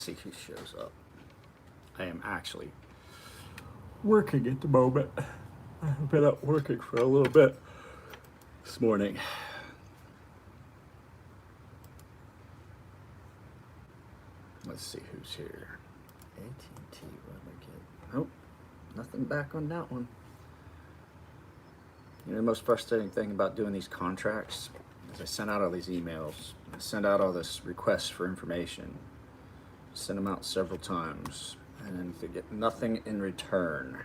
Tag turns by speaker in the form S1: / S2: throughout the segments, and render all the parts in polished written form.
S1: See who shows up. I am actually working at the moment. I've been up working for a little bit this morning. Let's see who's here. AT&T, what did I get? Nope, nothing back on that one. You know, the most frustrating thing about doing these contracts is I send out all these emails, I send out all this requests for information, send them out several times, and then to get nothing in return,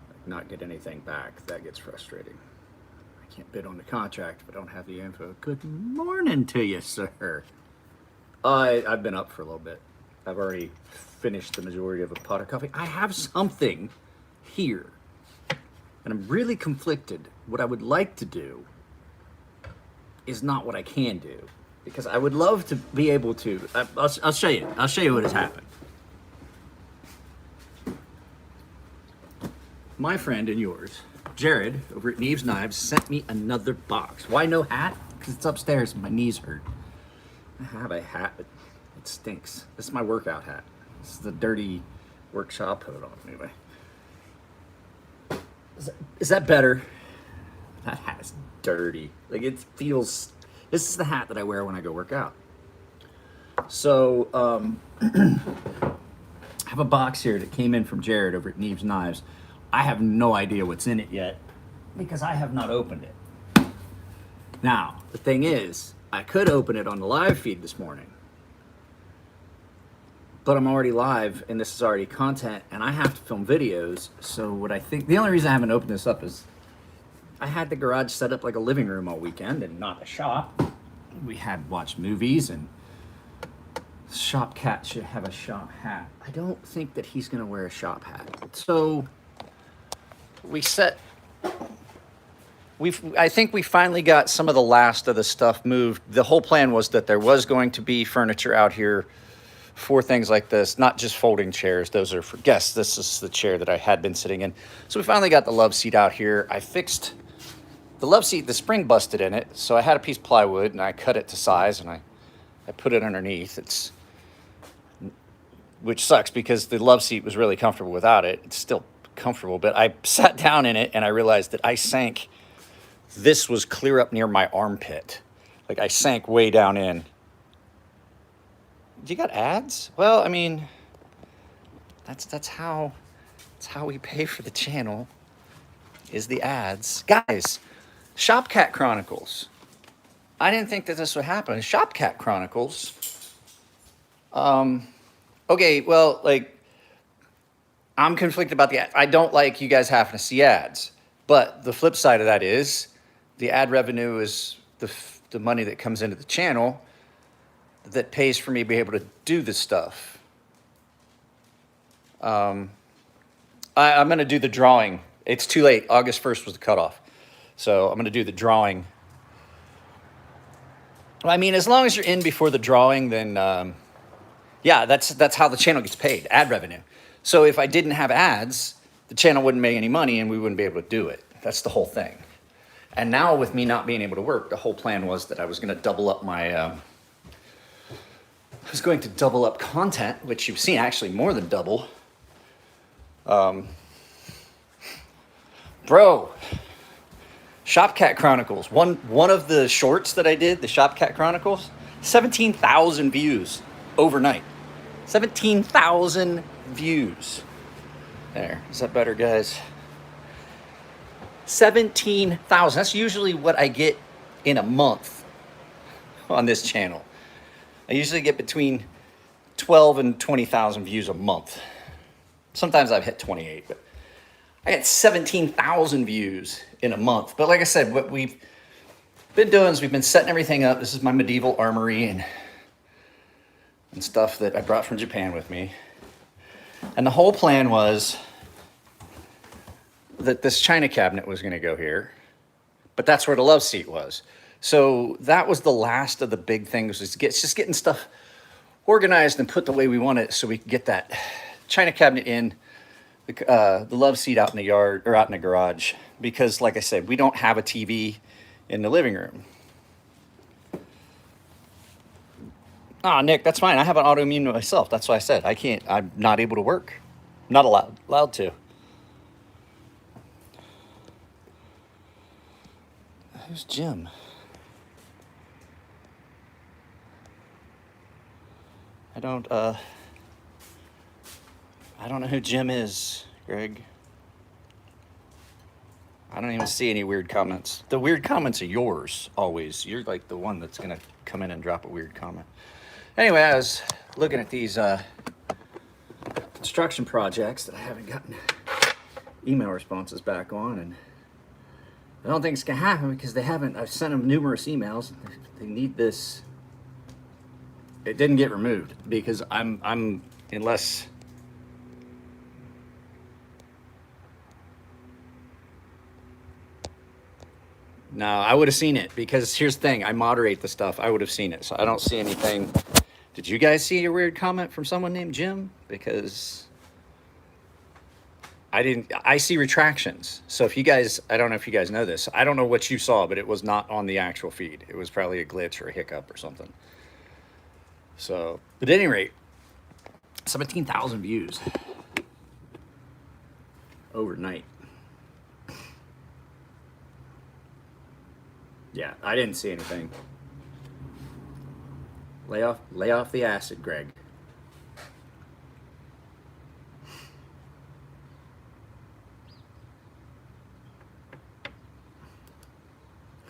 S1: like not get anything back, that gets frustrating. I can't bid on the contract if I don't have the info. Good morning to you, sir. I've been up for a little bit. I've already finished the majority of a pot of coffee. I have something here, and I'm really conflicted. What I would like to do is not what I can do, because I would love to be able to. I'll show you. I'll show you what has happened. My friend and yours, Jared, over at Neve's Knives, sent me another box. Why no hat? Because it's upstairs and my knees hurt. I have a hat, but it stinks. This is my workout hat. This is the dirty workshop hood on anyway. Is that better? That hat is dirty. Like, it feels, this is the hat that I wear when I go work out. So, I have a box here that came in from Jared over at Neve's Knives. I have no idea what's in it yet because I have not opened it. Now, the thing is, I could open it on the live feed this morning, but I'm already live and this is already content and I have to film videos. So what I think, the only reason I haven't opened this up is I had the garage set up like a living room all weekend and not a shop. We had watched movies, and Shop Cat should have a shop hat. I don't think that he's gonna wear a shop hat. So I think we finally got some of the last of the stuff moved. The whole plan was that there was going to be furniture out here for things like this, not just folding chairs. Those are for guests. This is the chair that I had been sitting in. So we finally got the love seat out here. I fixed the love seat, the spring busted in it. So I had a piece of plywood and I cut it to size and I put it underneath. Which sucks because the love seat was really comfortable without it. It's still comfortable, but I sat down in it and I realized that I sank. This was clear up near my armpit. Like, I sank way down in. You got ads? Well, I mean, that's how we pay for the channel, is the ads. Guys, Shop Cat Chronicles. I didn't think that this would happen. Shop Cat Chronicles. Okay, well, like, I'm conflicted about the ad. I don't like you guys having to see ads. But the flip side of that is the ad revenue is the money that comes into the channel that pays for me to be able to do this stuff. I'm going to do the drawing. It's too late. August 1st was the cutoff. So I'm going to do the drawing. I mean, as long as you're in before the drawing, then yeah, that's how the channel gets paid, ad revenue. So if I didn't have ads, the channel wouldn't make any money and we wouldn't be able to do it. That's the whole thing. And now with me not being able to work, the whole plan was that I was going to double up my, I was going to double up content, which you've seen actually more than double. Bro, Shop Cat Chronicles, one of the shorts that I did, the Shop Cat Chronicles, 17,000 views overnight. 17,000 views. There, is that better, guys? 17,000. That's usually what I get in a month on this channel. I usually get between 12 and 20,000 views a month. Sometimes I've hit 28, but I got 17,000 views in a month. But like I said, what we've been doing is we've been setting everything up. This is my medieval armory and stuff that I brought from Japan with me. And the whole plan was that this china cabinet was going to go here, but that's where the love seat was. So that was the last of the big things, was just getting stuff organized and put the way we want it so we can get that china cabinet in, the love seat out in the yard or out in the garage. Because like I said, we don't have a TV in the living room. Ah, Nick, that's fine. I have an autoimmune myself. That's why I said I can't. I'm not able to work. Not allowed to. Who's Jim? I don't know who Jim is, Greg. I don't even see any weird comments. The weird comments are yours, always. You're like the one that's gonna come in and drop a weird comment. Anyway, I was looking at these construction projects that I haven't gotten email responses back on, and I don't think it's gonna happen because they haven't. I've sent them numerous emails. They need this. It didn't get removed because I'm unless. No, I would have seen it because here's the thing. I moderate the stuff. I would have seen it. So I don't see anything. Did you guys see a weird comment from someone named Jim? Because I didn't. I see retractions. So if you guys, I don't know if you guys know this. I don't know what you saw, but it was not on the actual feed. It was probably a glitch or a hiccup or something. So, but at any rate, 17,000 views overnight. Yeah, I didn't see anything. Lay off the acid, Greg.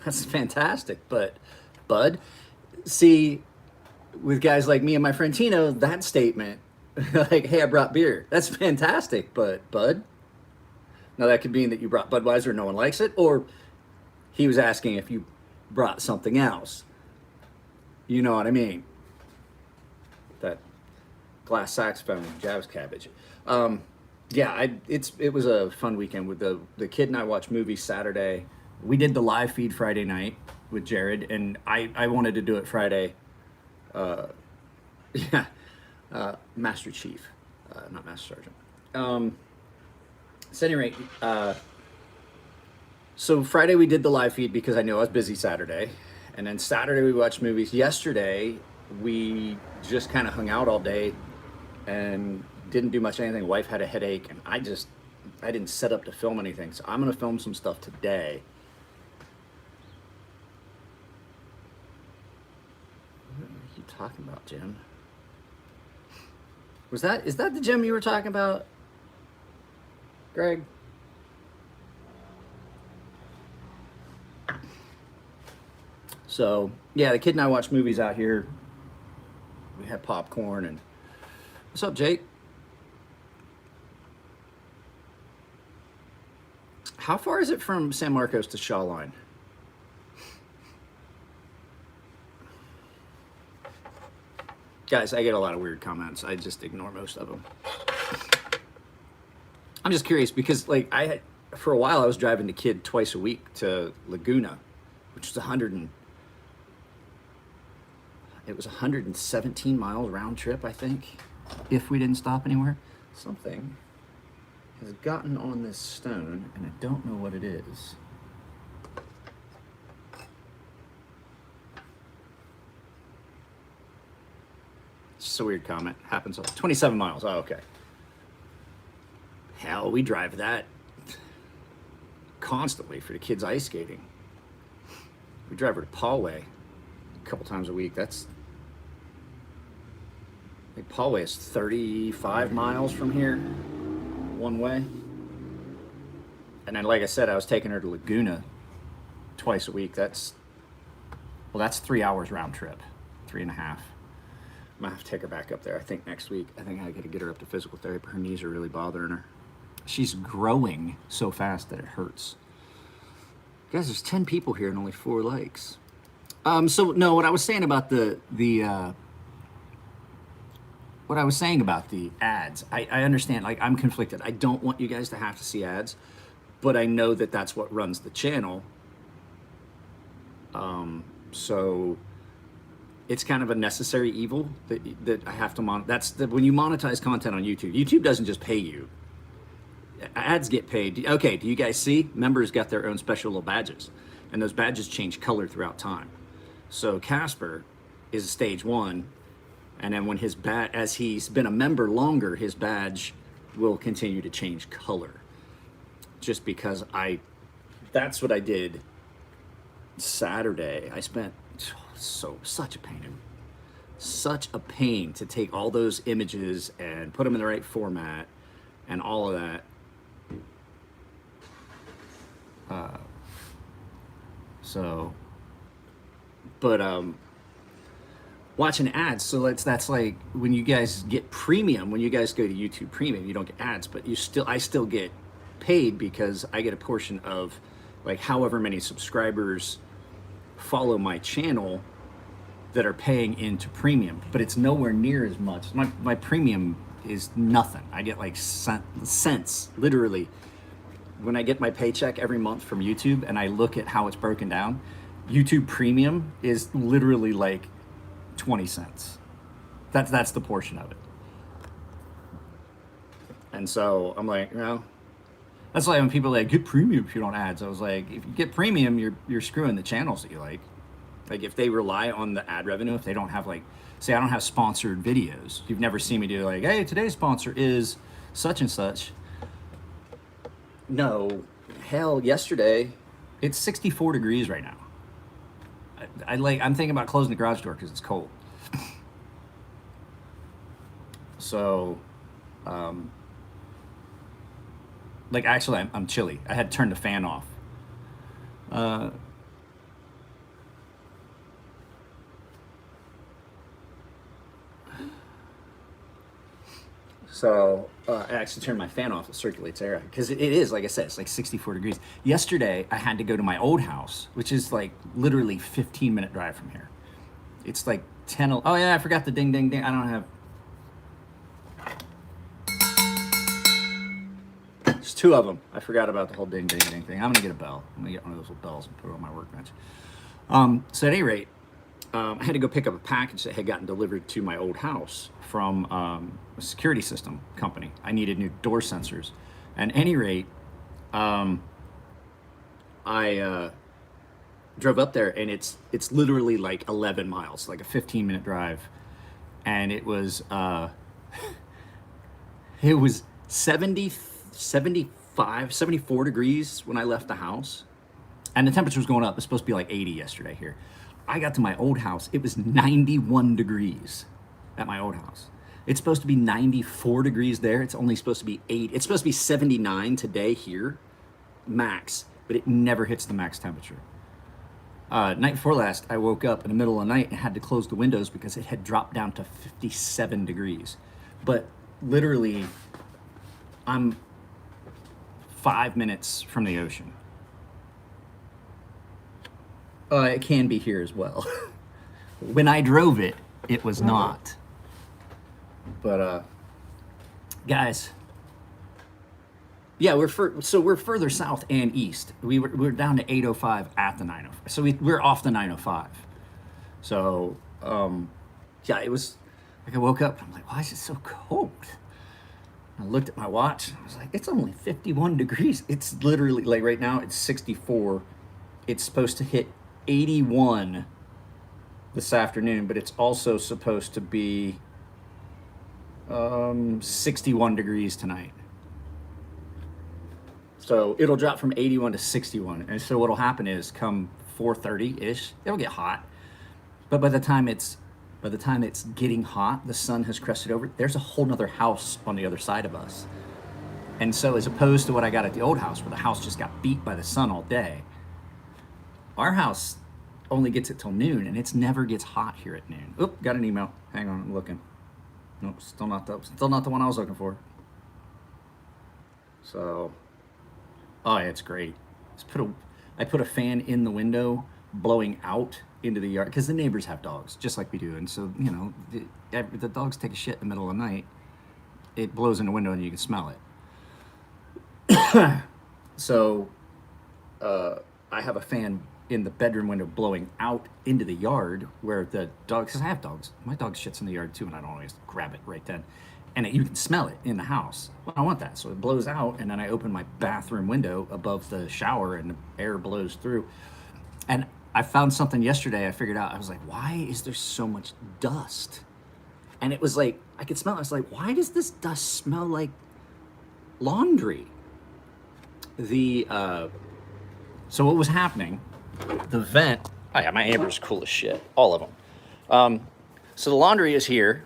S1: That's fantastic, but Bud, see, with guys like me and my friend Tino, that statement, like, hey, I brought beer, that's fantastic, but Bud, now that could mean that you brought Budweiser and no one likes it, or he was asking if you brought something else. You know what I mean? That glass saxophone, Jav's cabbage. Yeah, it was a fun weekend with the kid and I watched movies Saturday. We did the live feed Friday night with Jared, and I wanted to do it Friday. Yeah, Master Chief, not Master Sergeant. So at any rate, so Friday we did the live feed because I knew I was busy Saturday. And then Saturday we watched movies. Yesterday we just kind of hung out all day and didn't do much anything. Wife had a headache and I didn't set up to film anything. So I'm gonna film some stuff today. What are you talking about, Jim? Is that the Jim you were talking about, Greg? So, yeah, the kid and I watched movies out here. We had popcorn and... What's up, Jake? How far is it from San Marcos to Shaw Line? Guys, I get a lot of weird comments. I just ignore most of them. I'm just curious because, like, for a while I was driving the kid twice a week to Laguna, which is 117 miles round trip, I think, if we didn't stop anywhere. Something has gotten on this stone, and I don't know what it is. It's just a weird comment. Happens. 27 miles. Oh, okay. Hell, we drive that constantly for the kids ice skating. We drive her to Paulway a couple times a week. That's... I think Paulway is 35 miles from here, one way. And then, like I said, I was taking her to Laguna twice a week. That's 3 hours round trip, 3.5. I might have to take her back up there, I think, next week. I think I gotta get her up to physical therapy. Her knees are really bothering her. She's growing so fast that it hurts. Guys, there's 10 people here and only 4 likes. So no, what I was saying about the ads, I understand, like, I'm conflicted. I don't want you guys to have to see ads, but I know that that's what runs the channel. So it's kind of a necessary evil that I have to when you monetize content on YouTube, YouTube doesn't just pay you. Ads get paid. Okay, do you guys see? Members got their own special little badges, and those badges change color throughout time. So Casper is a stage 1, And then when his badge, as he's been a member longer, his badge will continue to change color. Just because that's what I did Saturday. I spent such a pain to take all those images and put them in the right format and all of that. Watching ads, so that's like when you guys get premium, when you guys go to YouTube Premium, you don't get ads, but I still get paid because I get a portion of like however many subscribers follow my channel that are paying into premium, but it's nowhere near as much. My premium is nothing. I get like cents, literally. When I get my paycheck every month from YouTube and I look at how it's broken down, YouTube Premium is literally like 20 cents. That's the portion of it. And so I'm like, that's like when people are like, get premium if you don't ads. I was like, if you get premium, you're screwing the channels that you like. Like if they rely on the ad revenue, if they don't have like, say I don't have sponsored videos. You've never seen me do like, hey, today's sponsor is such and such. No, hell, yesterday, it's 64 degrees right now. I'm thinking about closing the garage door because it's cold. So, like actually I'm chilly. I had to turn the fan off. I actually turned my fan off. It circulates air because it is, like I said, it's like 64 degrees. Yesterday, I had to go to my old house, which is like literally 15-minute drive from here. It's like 10. Oh yeah, I forgot the ding, ding, ding. I don't have. There's two of them. I forgot about the whole ding, ding, ding thing. I'm gonna get a bell. I'm gonna get one of those little bells and put it on my workbench. So at any rate, I had to go pick up a package that had gotten delivered to my old house from a security system company. I needed new door sensors. At any rate, I drove up there, and it's literally like 11 miles, like a 15-minute drive, and it was 75, 74 degrees when I left the house, and the temperature was going up. It's supposed to be like 80 yesterday here. I got to my old house, it was 91 degrees at my old house. It's supposed to be 94 degrees there. It's only supposed to be 8. It's supposed to be 79 today here, max, but it never hits the max temperature. Night before last, I woke up in the middle of the night and had to close the windows because it had dropped down to 57 degrees. But literally, I'm 5 minutes from the ocean. It can be here as well. When I drove it, it was not. But guys, yeah, we're further south and east. We're down to 805 at the 905. So we're off the 905. So yeah, it was like I woke up and I'm like, why is it so cold? I looked at my watch and I was like, it's only 51 degrees. It's literally like right now it's 64. It's supposed to hit 81 this afternoon, but it's also supposed to be 61 degrees tonight. So it'll drop from 81 to 61. And so what'll happen is come 4:30-ish, it'll get hot. But by the time it's getting hot, the sun has crested over, there's a whole nother house on the other side of us. And so as opposed to what I got at the old house where the house just got beat by the sun all day, our house only gets it till noon, and it never gets hot here at noon. Oop, got an email. Hang on, I'm looking. Nope, still not the one I was looking for. So, oh yeah, it's great. I put a fan in the window, blowing out into the yard because the neighbors have dogs, just like we do, and so the dogs take a shit in the middle of the night. It blows in the window, and you can smell it. So, I have a fan in the bedroom window blowing out into the yard where the dogs, because I have dogs, my dog shits in the yard too, and I don't always grab it right then. And you can smell it in the house. Well, I want that. So it blows out, and then I open my bathroom window above the shower, and the air blows through. And I found something yesterday I figured out. I was like, why is there so much dust And it was like, I could smell it. I was like, why does this dust smell like laundry? So what was happening, the vent, oh yeah, my Amber's cool as shit, all of them. So the laundry is here.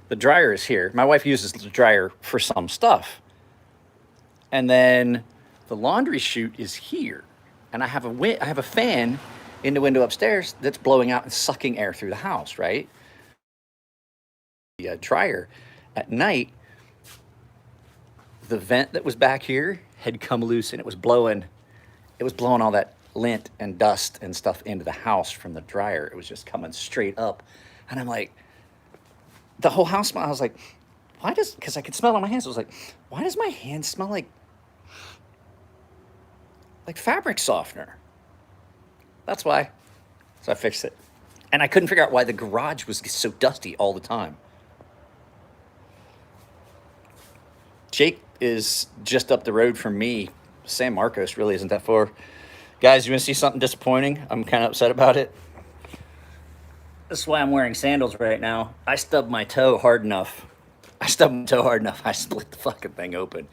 S1: The dryer is here. My wife uses the dryer for some stuff. And then the laundry chute is here. And I have a fan in the window upstairs that's blowing out and sucking air through the house, right? The dryer at night, the vent that was back here had come loose and it was blowing all that lint and dust and stuff into the house from the dryer. It was just coming straight up. And I'm like, the whole house smelled. I was like, because I could smell it on my hands. I was like, why does my hand smell like fabric softener? That's why. So I fixed it. And I couldn't figure out why the garage was so dusty all the time. Jake is just up the road from me. San Marcos really isn't that far. Guys, you want to see something disappointing? I'm kind of upset about it. This is why I'm wearing sandals right now. I stubbed my toe hard enough. I split the fucking thing open.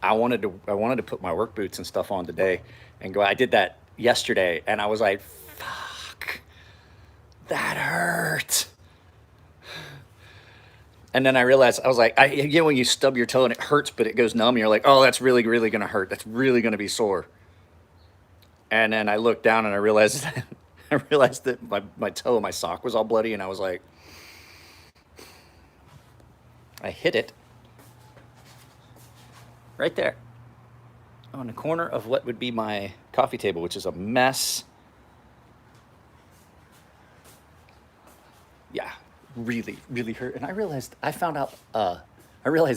S1: I wanted to put my work boots and stuff on today and go. I did that yesterday, and I was like, fuck, that hurt. And then I realized, I was like, when you stub your toe and it hurts, but it goes numb, you're like, oh, that's really, really going to hurt. That's really going to be sore. And then I looked down and I realized that my toe, my sock was all bloody. And I was like, I hit it right there on the corner of what would be my coffee table, which is a mess. Yeah. Really, really hurt. And I realized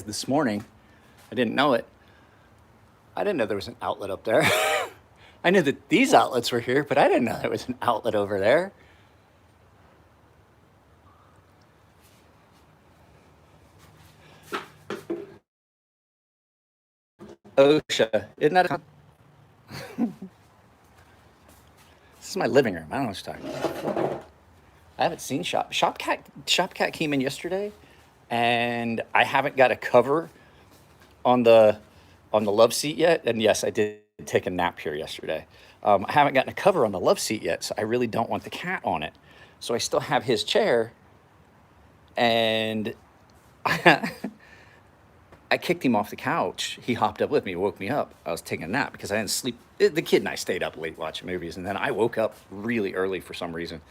S1: this morning, I didn't know it. I didn't know there was an outlet up there. I knew that these outlets were here, but I didn't know there was an outlet over there. OSHA, isn't that this is my living room. I don't know what you're talking about. I haven't seen Shopcat came in yesterday, and I haven't got a cover on the love seat yet. And yes, I did take a nap here yesterday. I haven't gotten a cover on the love seat yet, so I really don't want the cat on it. So I still have his chair, and I kicked him off the couch. He hopped up with me, woke me up. I was taking a nap because I didn't sleep. The kid and I stayed up late watching movies, and then I woke up really early for some reason.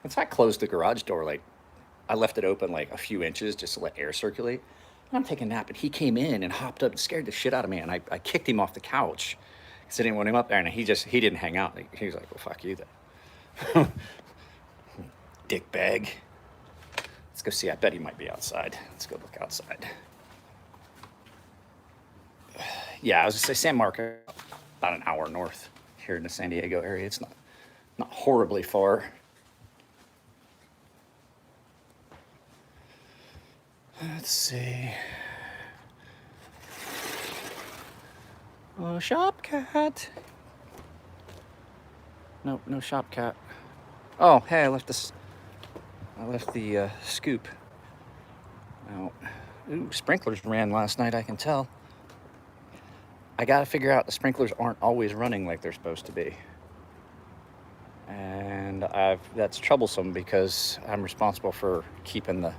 S1: And so I closed the garage door, I left it open a few inches just to let air circulate. And I'm taking a nap, and he came in and hopped up and scared the shit out of me. And I kicked him off the couch because I didn't want him up there. And he didn't hang out. He was like, well, fuck you then. Dick bag. Let's go see. I bet he might be outside. Let's go look outside. Yeah, I was going to say San Marcos, about an hour north here in the San Diego area. It's not horribly far. Let's see. Oh, Shopcat. No Shopcat. Oh, hey, I left the scoop out. Ooh, sprinklers ran last night, I can tell. I gotta figure out the sprinklers aren't always running like they're supposed to be. And that's troublesome because I'm responsible for keeping the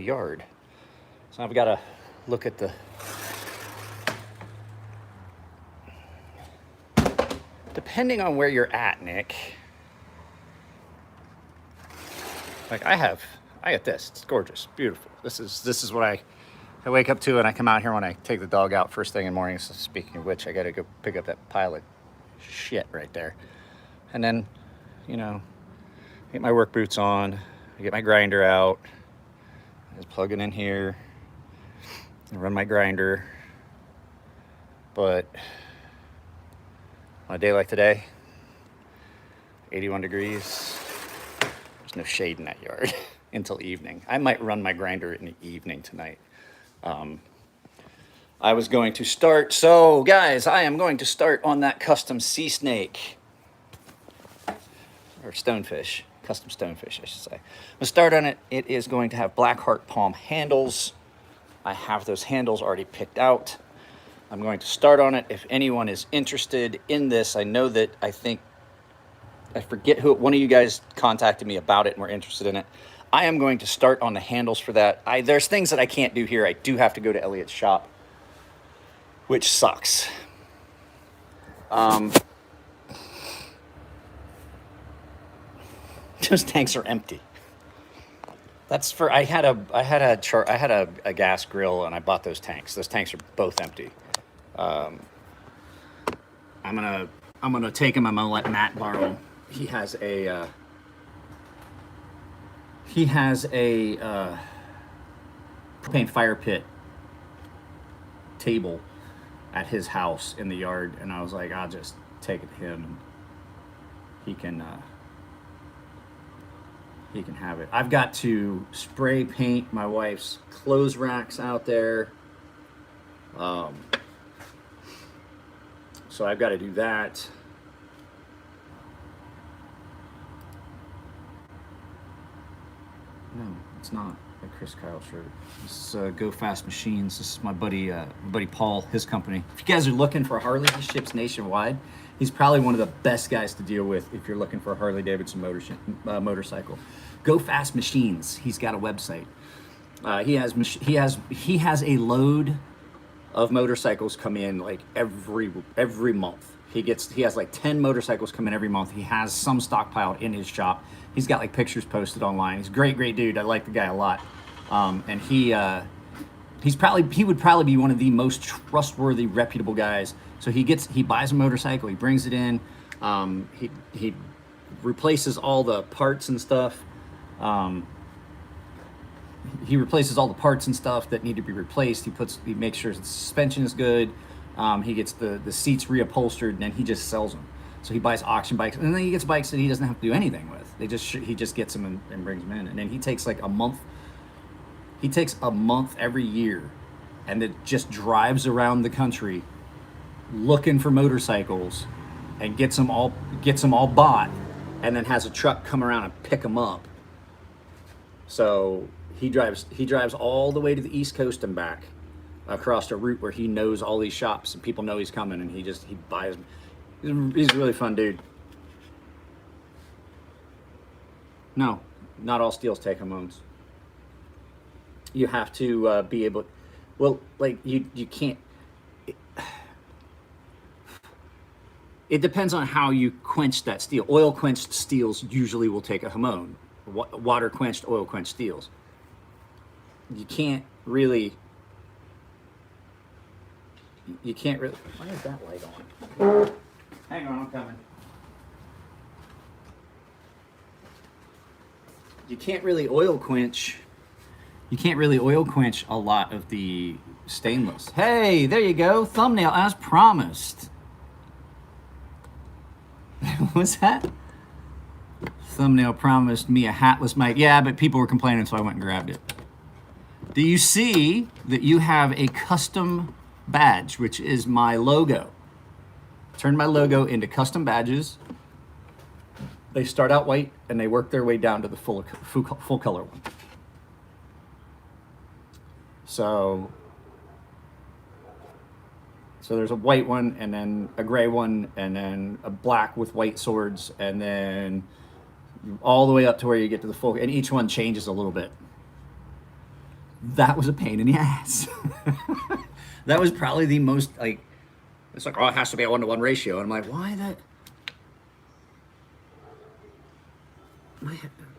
S1: yard. So I've got to look at depending on where you're at, Nick. I get this. It's gorgeous, beautiful. This is what I wake up to, and I come out here when I take the dog out first thing in the morning. So speaking of which, I got to go pick up that pile of shit right there, and then, get my work boots on, get my grinder out. Just plug it in here and run my grinder. But on a day like today, 81 degrees, there's no shade in that yard until evening. I might run my grinder in the evening tonight. I was going to start, so guys, I am going to start on that custom sea snake or stonefish. custom stonefish, I should say. I'm gonna start on it. It is going to have Black Heart Palm handles. I have those handles already picked out. I'm going to start on it. If anyone is interested in this, I know that I forget who, one of you guys contacted me about it and were interested in it. I am going to start on the handles for that. There's things that I can't do here. I do have to go to Elliot's shop, which sucks. Those tanks are empty. That's for, I had a gas grill and I bought those tanks. Those tanks are both empty. I'm gonna take them. I'm gonna let Matt borrow them. He has a propane fire pit table at his house in the yard, and I was like, I'll just take it to him and he can have it. I've got to spray paint my wife's clothes racks out there. So I've got to do that. No, it's not a Chris Kyle shirt. This is Go Fast Machines. This is my buddy Paul, his company. If you guys are looking for a Harley, he ships nationwide. He's probably one of the best guys to deal with if you're looking for a Harley Davidson motorcycle. Go Fast Machines. He's got a website. He has a load of motorcycles come in like every month. He has like 10 motorcycles come in every month. He has some stockpiled in his shop. He's got like pictures posted online. He's a great dude. I like the guy a lot. And he would probably be one of the most trustworthy, reputable guys. So he buys a motorcycle, he brings it in, he replaces all the parts and stuff. He replaces all the parts and stuff that need to be replaced. He makes sure the suspension is good. He gets the seats reupholstered, and then he just sells them. So he buys auction bikes, and then he gets bikes that he doesn't have to do anything with. He just gets them and brings them in, and then he takes like a month. He takes a month every year, and it just drives around the country looking for motorcycles, and gets them all bought, and then has a truck come around and pick them up. So he drives all the way to the East Coast and back across a route where he knows all these shops and people know he's coming, and he buys them. He's a really fun dude. No, not all steels take home loans. You have to be able, well, like you can't. It depends on how you quench that steel. Oil quenched steels usually will take a Hamon. Water quenched, oil quenched steels. You can't really. Why is that light on? Hang on, I'm coming. You can't really oil quench. You can't really oil quench a lot of the stainless. Hey, there you go. Thumbnail as promised. What's that? Thumbnail promised me a Hatless mic. Yeah, but people were complaining, so I went and grabbed it. Do you see that you have a custom badge, which is my logo? Turn my logo into custom badges. They start out white and they work their way down to the full color one. So there's a white one, and then a gray one, and then a black with white swords, and then all the way up to where you get to the full, and each one changes a little bit. That was a pain in the ass. That was probably the most, like, it's like, oh, it has to be a 1-to-1 ratio. And I'm like, why that?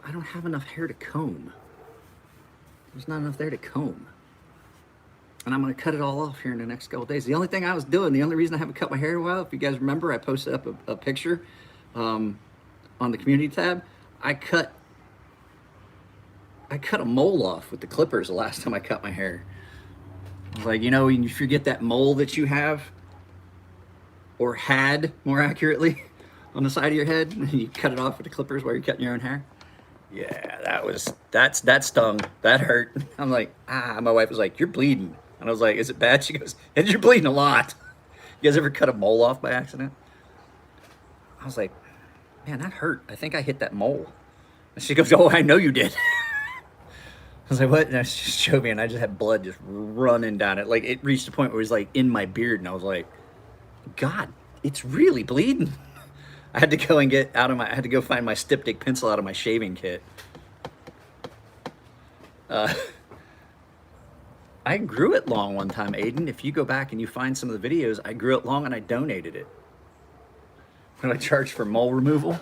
S1: I don't have enough hair to comb. There's not enough there to comb. And I'm going to cut it all off here in the next couple of days. The only thing I was doing, the only reason I haven't cut my hair in a while, if you guys remember, I posted up a picture on the community tab. I cut a mole off with the clippers the last time I cut my hair. I was like, you know, when you forget that mole that you have, or had, more accurately, on the side of your head, and you cut it off with the clippers while you're cutting your own hair. Yeah, that stung. That hurt. I'm like, my wife was like, you're bleeding. And I was like, is it bad? She goes, and you're bleeding a lot. You guys ever cut a mole off by accident? I was like, man, that hurt. I think I hit that mole. And she goes, oh, I know you did. I was like, what? And she showed me, and I just had blood just running down it. Like, it reached a point where it was like in my beard, and I was like, God, it's really bleeding. I had to go and I had to go find my styptic pencil out of my shaving kit. I grew it long one time, Aiden. If you go back and you find some of the videos, I grew it long and I donated it. What do I charge for mole removal?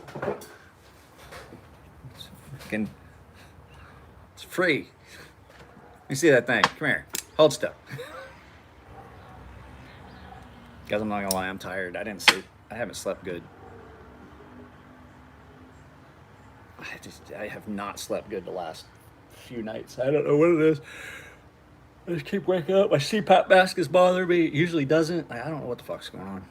S1: It's free. Let me see that thing. Come here. Hold still. Guys, I'm not gonna lie, I'm tired. I didn't sleep. I haven't slept good. I have not slept good the last few nights. I don't know what it is. I just keep waking up. My CPAP mask is bothering me. It usually doesn't. I don't know what the fuck's going on.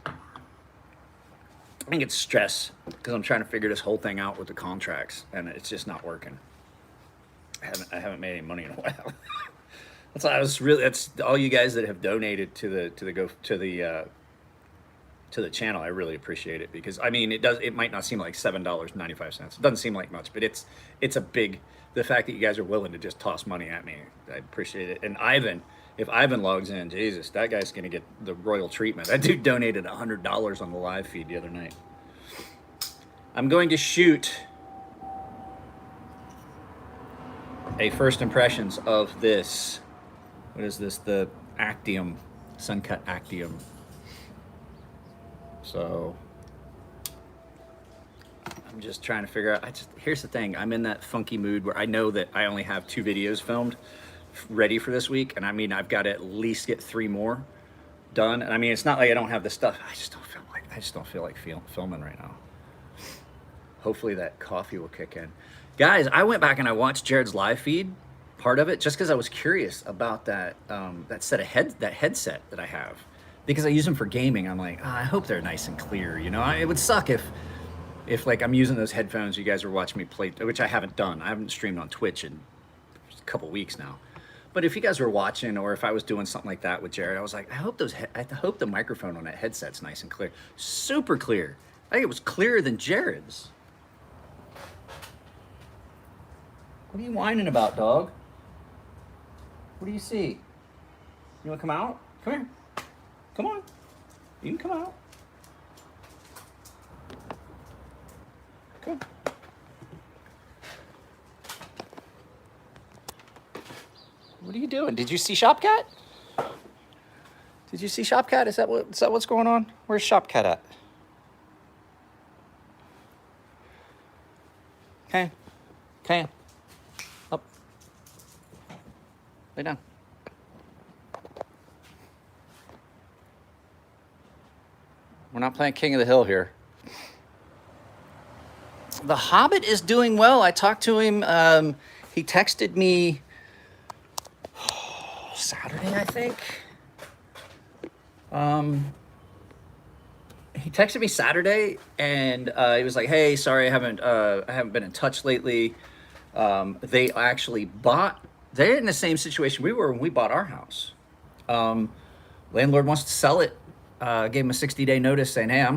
S1: I think it's stress because I'm trying to figure this whole thing out with the contracts, and it's just not working. I haven't made any money in a while. That's all you guys that have donated to the channel. I really appreciate it, because I mean, it might not seem like $7.95. It doesn't seem like much, but it's a big, the fact that you guys are willing to just toss money at me, I appreciate it. And Ivan, if Ivan logs in, Jesus, that guy's gonna get the royal treatment. That dude donated $100 on the live feed the other night. I'm going to shoot a first impressions of this. What is this? The Actium, Suncut Actium. So I'm just trying to figure out, here's the thing, I'm in that funky mood where I know that I only have 2 videos filmed ready for this week, and I mean, I've got to at least get 3 more done. And I mean, it's not like I don't have the stuff, I just don't feel like filming right now. Hopefully that coffee will kick in. Guys, I went back and I watched Jared's live feed, part of it, just because I was curious about that that headset that I have, because I use them for gaming. I'm like, I hope they're nice and clear. You know, it would suck if like I'm using those headphones, you guys are watching me play, which I haven't done. I haven't streamed on Twitch in a couple weeks now. But if you guys were watching, or if I was doing something like that with Jared, I was like, I hope the microphone on that headset's nice and clear, super clear. I think it was clearer than Jared's. What are you whining about, dog? What do you see? You want to come out? Come here. Come on. You can come out. Come. What are you doing? Did you see Shopcat? Did you see Shopcat? Is that what's going on? Where's Shopcat at? Okay. Okay. Up. Lay down. We're not playing King of the Hill here. The Hobbit is doing well. I talked to him. He texted me Saturday, I think. He texted me Saturday, and he was like, "Hey, sorry, I haven't been in touch lately." They actually they're in the same situation we were when we bought our house. Landlord wants to sell it. Gave him a 60-day notice saying, hey,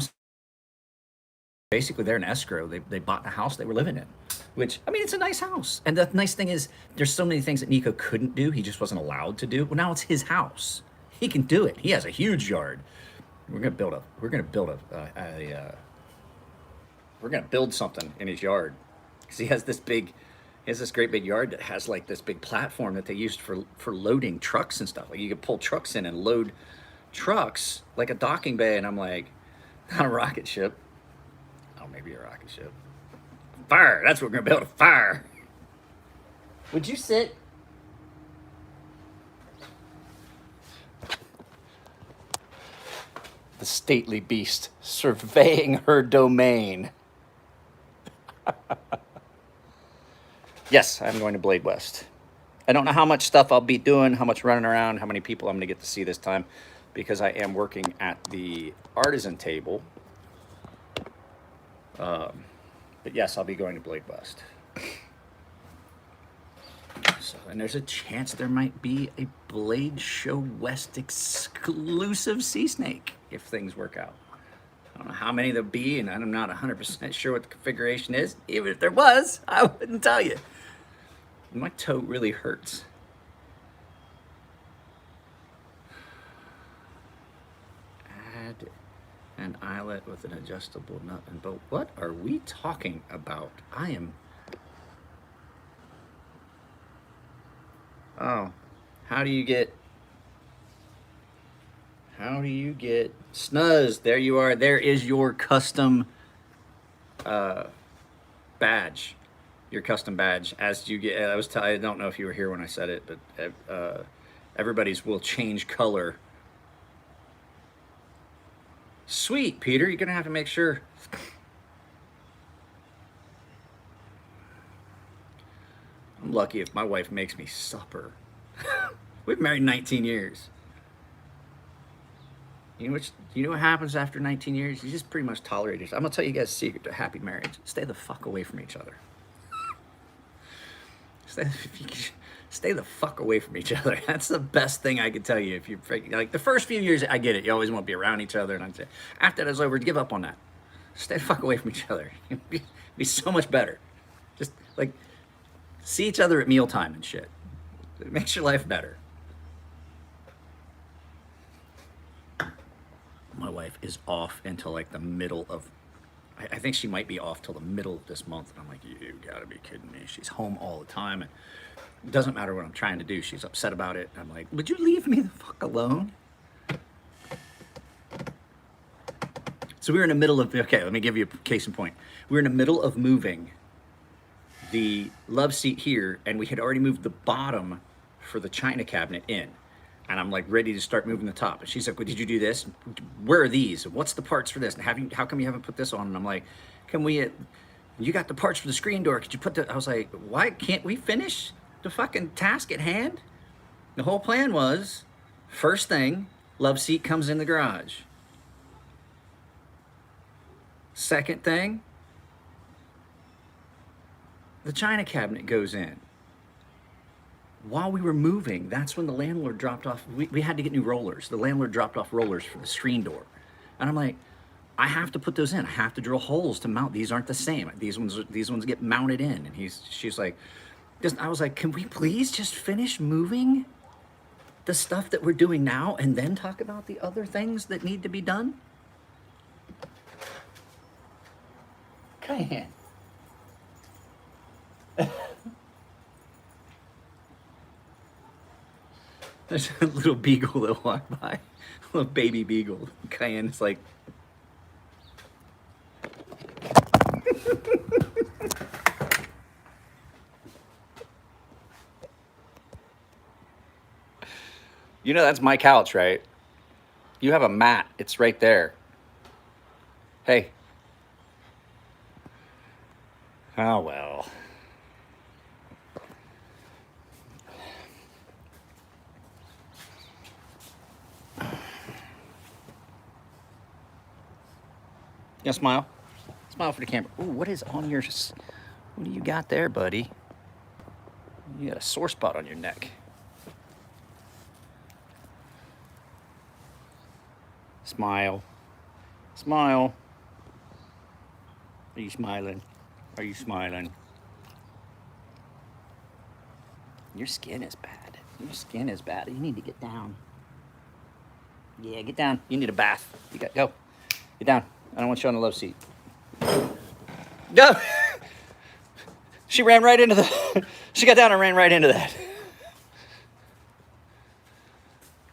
S1: basically they're in escrow. They bought the house they were living in, which, I mean, it's a nice house. And the nice thing is there's so many things that Nico couldn't do. He just wasn't allowed to do. Well, now it's his house. He can do it. He has a huge yard. We're going to build something in his yard, because he has this great big yard that has like this big platform that they used for loading trucks and stuff. Like, you could pull trucks in and load trucks like a docking bay. And I'm like, not a rocket ship. Oh, maybe a rocket ship. Fire. That's what we're gonna build, a fire. Would you sit? The stately beast surveying her domain. Yes, I'm going to Blade West. I don't know how much stuff I'll be doing, how much running around, how many people I'm going to get to see this time, because I am working at the artisan table. But yes, I'll be going to Blade West. So, and there's a chance there might be a Blade Show West exclusive sea snake if things work out. don't know how many there'll be, and I'm not 100% sure what the configuration is. Even if there was, I wouldn't tell you. My toe really hurts. Add an eyelet with an adjustable nut and bolt. What are we talking about? Oh, how do you get snuzz? There you are. There is your custom badge. Your custom badge. As you get, I don't know if you were here when I said it, but everybody's will change color. Sweet, Peter. You're gonna have to make sure. I'm lucky if my wife makes me supper. We've been married 19 years. You know what happens after 19 years? You just pretty much tolerate it. I'm gonna tell you guys a secret to a happy marriage. Stay the fuck away from each other. Stay the fuck away from each other. That's the best thing I could tell you. If you're like the first few years, I get it. You always want to be around each other, and I'm saying after that's over, give up on that. Stay the fuck away from each other. It'd be so much better. Just like see each other at mealtime and shit. It makes your life better. My wife is off until like the middle of, I think she might be off till the middle of this month. And I'm like, you gotta be kidding me. She's home all the time. And it doesn't matter what I'm trying to do. She's upset about it. I'm like, would you leave me the fuck alone? So we were in the middle of, okay, let me give you a case in point. We were in the middle of moving the love seat here, and we had already moved the bottom for the china cabinet in. And I'm like ready to start moving the top. And she's like, well, did you do this? Where are these? What's the parts for this? And how come you haven't put this on? And I'm like, you got the parts for the screen door. Could you put I was like, why can't we finish the fucking task at hand? The whole plan was, first thing, love seat comes in the garage. Second thing, the china cabinet goes in. While we were moving, that's when the landlord dropped off. We had to get new rollers. The landlord dropped off rollers for the screen door. And I'm like, I have to put those in. I have to drill holes to mount. These aren't the same. These ones get mounted in. And she's like, I was like, can we please just finish moving the stuff that we're doing now and then talk about the other things that need to be done? Cayenne. There's a little beagle that walked by, a little baby beagle. Cayenne is like, you know that's my couch, right? You have a mat. It's right there. Hey. Oh, well. Yeah, smile. Smile for the camera. Ooh, what is on your... What do you got there, buddy? You got a sore spot on your neck. Smile. Smile. Are you smiling? Are you smiling? Your skin is bad. Your skin is bad. You need to get down. Yeah, get down. You need a bath. Go. Get down. I don't want you on the love seat. No! She ran right into the... She got down and ran right into that.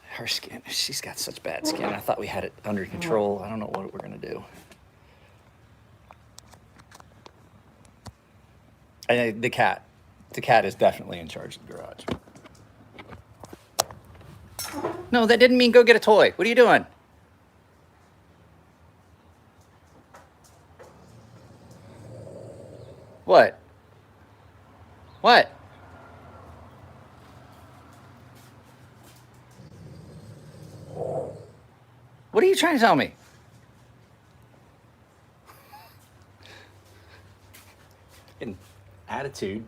S1: Her skin, she's got such bad skin. I thought we had it under control. I don't know what we're going to do. And the cat is definitely in charge of the garage. No, that didn't mean go get a toy. What are you doing? What? What? What are you trying to tell me? An attitude.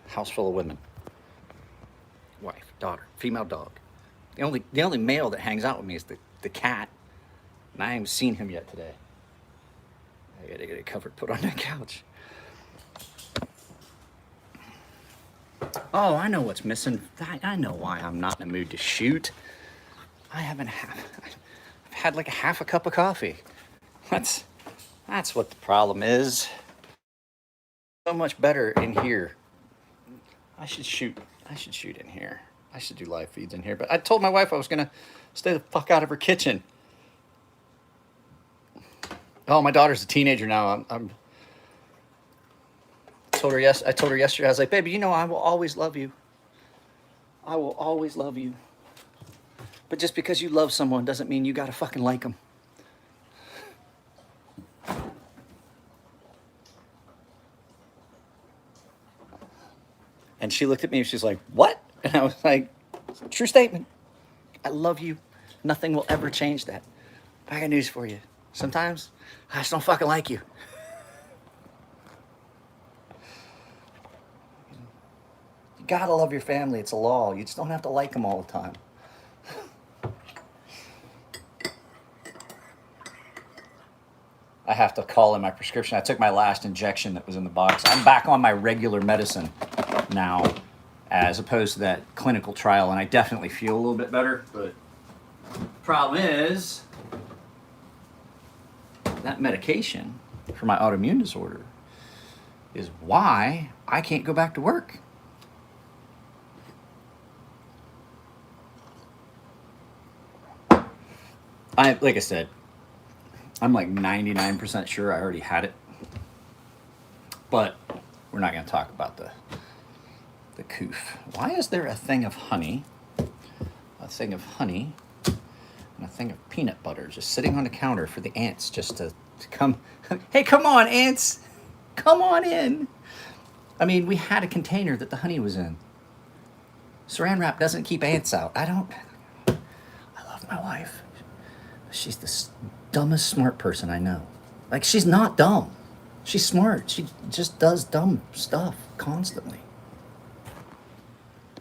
S1: House full of women. Wife, daughter, female dog. The only male that hangs out with me is the cat. And I haven't seen him yet today. I gotta get it covered, put on that couch. Oh, I know what's missing. I know why I'm not in the mood to shoot. I've had like a half a cup of coffee. That's what the problem is. So much better in here. I should shoot in here. I should do live feeds in here. But I told my wife I was gonna stay the fuck out of her kitchen. Oh, my daughter's a teenager now. I told her yesterday, I was like, baby, you know I will always love you. I will always love you. But just because you love someone doesn't mean you gotta fucking like them. And she looked at me and she's like, what? And I was like, true statement. I love you. Nothing will ever change that. I got news for you. Sometimes I just don't fucking like you. You gotta love your family. It's a law. You just don't have to like them all the time. I have to call in my prescription. I took my last injection that was in the box. I'm back on my regular medicine now, as opposed to that clinical trial, and I definitely feel a little bit better. But the problem is that medication for my autoimmune disorder is why I can't go back to work. Like I said, I'm like 99% sure I already had it, but we're not going to talk about the coof. Why is there a thing of honey, and a thing of peanut butter just sitting on the counter for the ants just to come? Hey, come on, ants, come on in. I mean, we had a container that the honey was in. Saran wrap doesn't keep ants out. I love my wife. She's the dumbest smart person I know. Like, she's not dumb. She's smart. She just does dumb stuff constantly.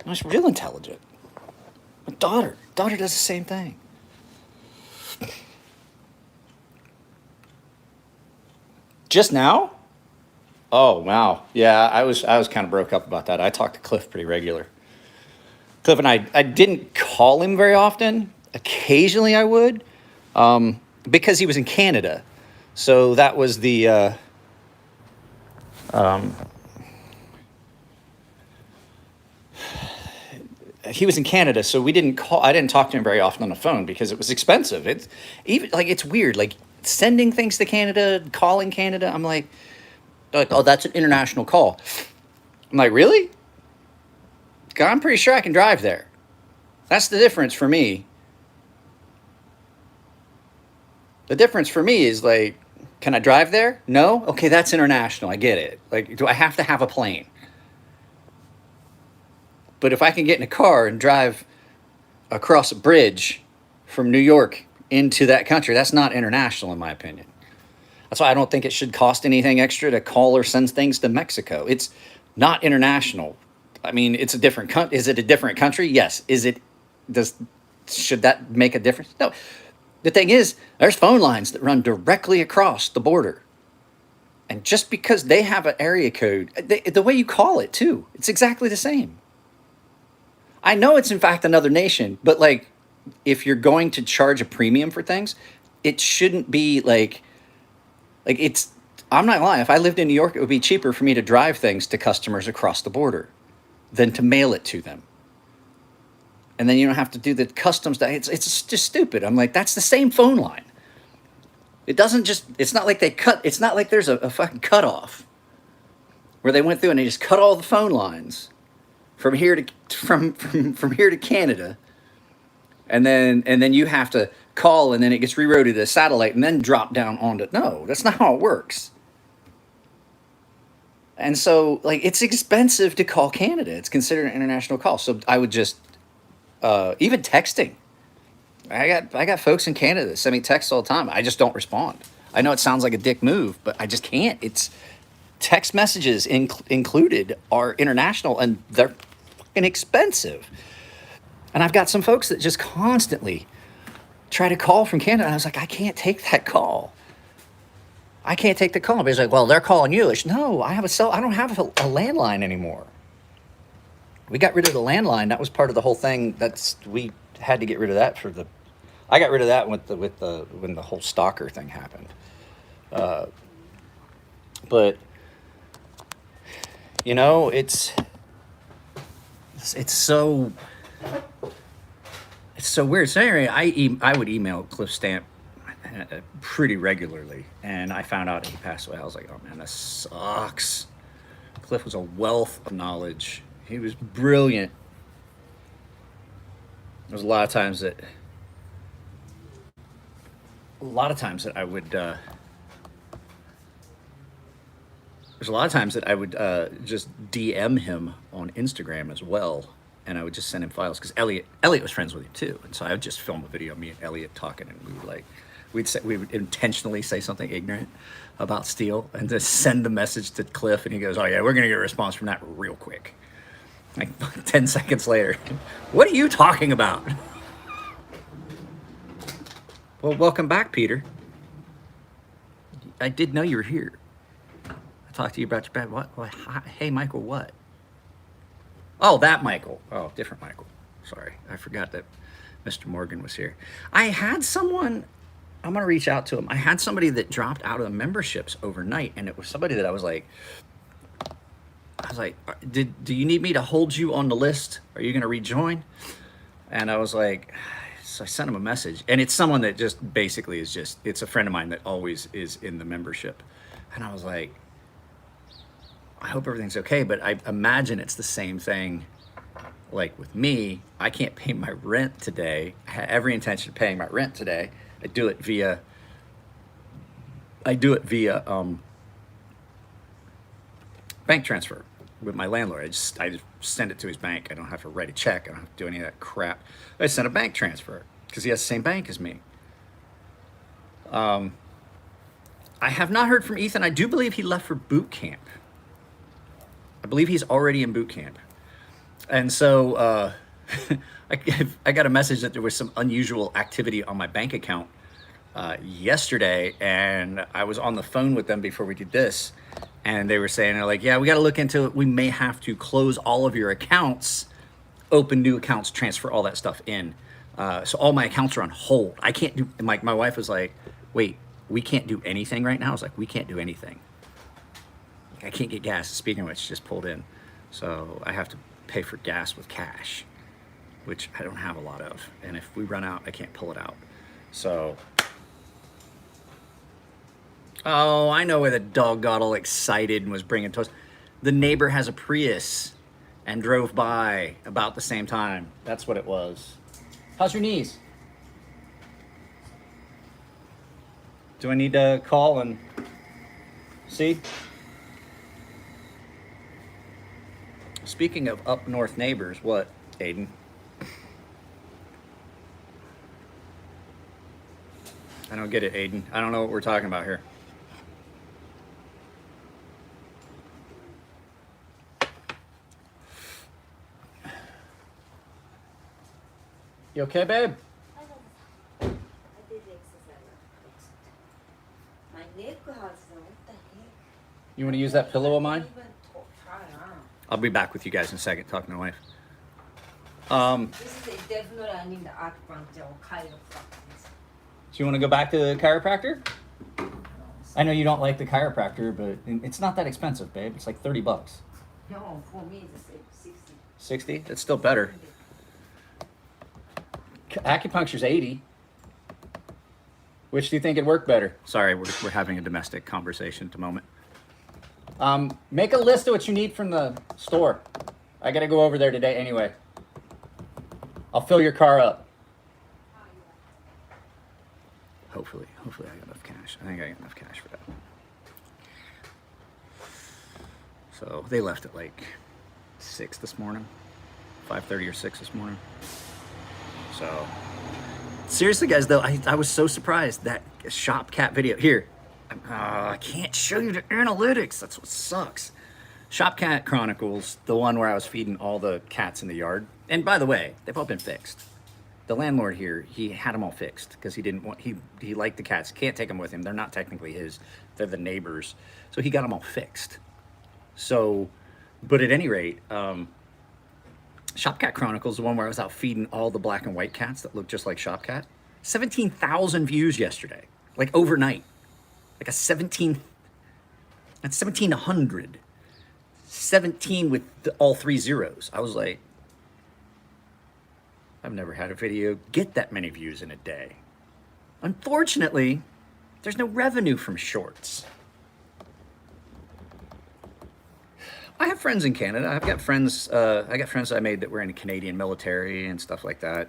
S1: No, she's real intelligent. My daughter does the same thing. Just now? Oh, wow. Yeah, I was kind of broke up about that. I talked to Cliff pretty regular. Cliff and I didn't call him very often. Occasionally I would. Because he was in Canada. So that was the, he was in Canada, so I didn't talk to him very often on the phone because it was expensive. It's weird, like sending things to Canada, calling Canada. I'm like, oh, that's an international call. I'm like, really? I'm pretty sure I can drive there. That's the difference for me. The difference for me is like, can I drive there? No? Okay, that's international. I get it. Like, do I have to have a plane? But if I can get in a car and drive across a bridge from New York into that country, that's not international in my opinion. That's why I don't think it should cost anything extra to call or send things to Mexico. It's not international. I mean, it's a different country. Is it a different country? Yes. Should that make a difference? No. The thing is, there's phone lines that run directly across the border. And just because they have an area code, the way you call it too, it's exactly the same. I know it's in fact another nation, but like, if you're going to charge a premium for things, it shouldn't be I'm not lying. If I lived in New York, it would be cheaper for me to drive things to customers across the border than to mail it to them. And then you don't have to do the customs. It's just stupid. I'm like, that's the same phone line. It's not like it's not like there's a fucking cutoff where they went through and they just cut all the phone lines from here to Canada. And then you have to call and then it gets rerouted to a satellite and then drop down onto, no, that's not how it works. And so like, it's expensive to call Canada. It's considered an international call. So I would just, even texting. I got folks in Canada that send me texts all the time. I just don't respond. I know it sounds like a dick move, but I just can't. It's text messages included are international and they're fucking expensive. And I've got some folks that just constantly tried to call from Canada. And I was like, I can't take that call. I can't take the call. But he's like, well, they're calling you. I said, no, I don't have a landline anymore. We got rid of the landline. That was part of the whole thing. We had to get rid of that I got rid of that when the whole stalker thing happened. But you know, it's so weird. So anyway, I would email Cliff Stamp pretty regularly, and I found out he passed away. I was like, oh man, that sucks. Cliff was a wealth of knowledge. He was brilliant. There was a lot of times that I would just DM him on Instagram as well, and I would just send him files because Elliot was friends with him too, and so I would just film a video of me and Elliot talking, and we would intentionally say something ignorant about steel and just send the message to Cliff, and he goes, oh yeah, we're gonna get a response from that real quick. Like 10 seconds later, what are you talking about? Well, welcome back, Peter. I did know you were here. I talked to you about your bed. What? Hey, Michael, what? Oh, that Michael. Oh, different Michael. Sorry, I forgot that Mr. Morgan was here. I had someone, I'm going to reach out to him. I had somebody that dropped out of the memberships overnight, and it was somebody that I was like, do you need me to hold you on the list? Are you going to rejoin? And I was like, so I sent him a message, and it's someone that just basically it's a friend of mine that always is in the membership. And I was like, I hope everything's okay, but I imagine it's the same thing like with me. I can't pay my rent today. I had every intention of paying my rent today. I do it via bank transfer with my landlord. I just send it to his bank. I don't have to write a check. I don't have to do any of that crap. I send a bank transfer because he has the same bank as me. I have not heard from Ethan. I do believe he left for boot camp. I believe he's already in boot camp. And so I got a message that there was some unusual activity on my bank account yesterday, and I was on the phone with them before we did this, and they were saying, they're like, yeah, we got to look into it. We may have to close all of your accounts, open new accounts, transfer all that stuff in. So all my accounts are on hold. I can't do, my wife was like, wait, we can't do anything right now? I was like, we can't do anything. I can't get gas. Speaking of which, just pulled in. So I have to pay for gas with cash, which I don't have a lot of. And if we run out, I can't pull it out. So, oh, I know where the dog got all excited and was bringing toast. The neighbor has a Prius and drove by about the same time. That's what it was. How's your knees? Do I need to call and see? Speaking of up north neighbors, what, Aiden? I don't get it, Aiden. I don't know what we're talking about here. You okay, babe?
S2: I did exercise. My neck hurts. What the heck?
S1: You want to use that pillow of mine? I'll be back with you guys in a second, talking to my wife.
S2: This is definitely I need acupuncture or chiropractor.
S1: So you want to go back to the chiropractor? I know you don't like the chiropractor, but it's not that expensive, babe. It's like $30.
S2: No, for me it's 60.
S1: 60? That's still better. Acupuncture's 80. Which do you think would work better? Sorry, we're having a domestic conversation at the moment. Make a list of what you need from the store. I gotta go over there today anyway. I'll fill your car up. Hopefully I got enough cash. I think I got enough cash for that. So they left at like 6 this morning, 5:30 or 6 this morning. So seriously, guys, though, I was so surprised that shop cat video here. I can't show you the analytics. That's what sucks. Shop Cat Chronicles, the one where I was feeding all the cats in the yard. And by the way, they've all been fixed. the landlord here, he had them all fixed because he didn't want, he liked the cats. Can't take them with him. They're not technically his. They're the neighbors. So he got them all fixed. So, but at any rate, Shop Cat Chronicles, the one where I was out feeding all the black and white cats that look just like Shop Cat. 17,000 views yesterday, like overnight. Like that's 1,700. 17 with all 3 zeros. I was like, I've never had a video get that many views in a day. Unfortunately, there's no revenue from shorts. I have friends in Canada. I've got friends. I got friends I made that were in the Canadian military and stuff like that.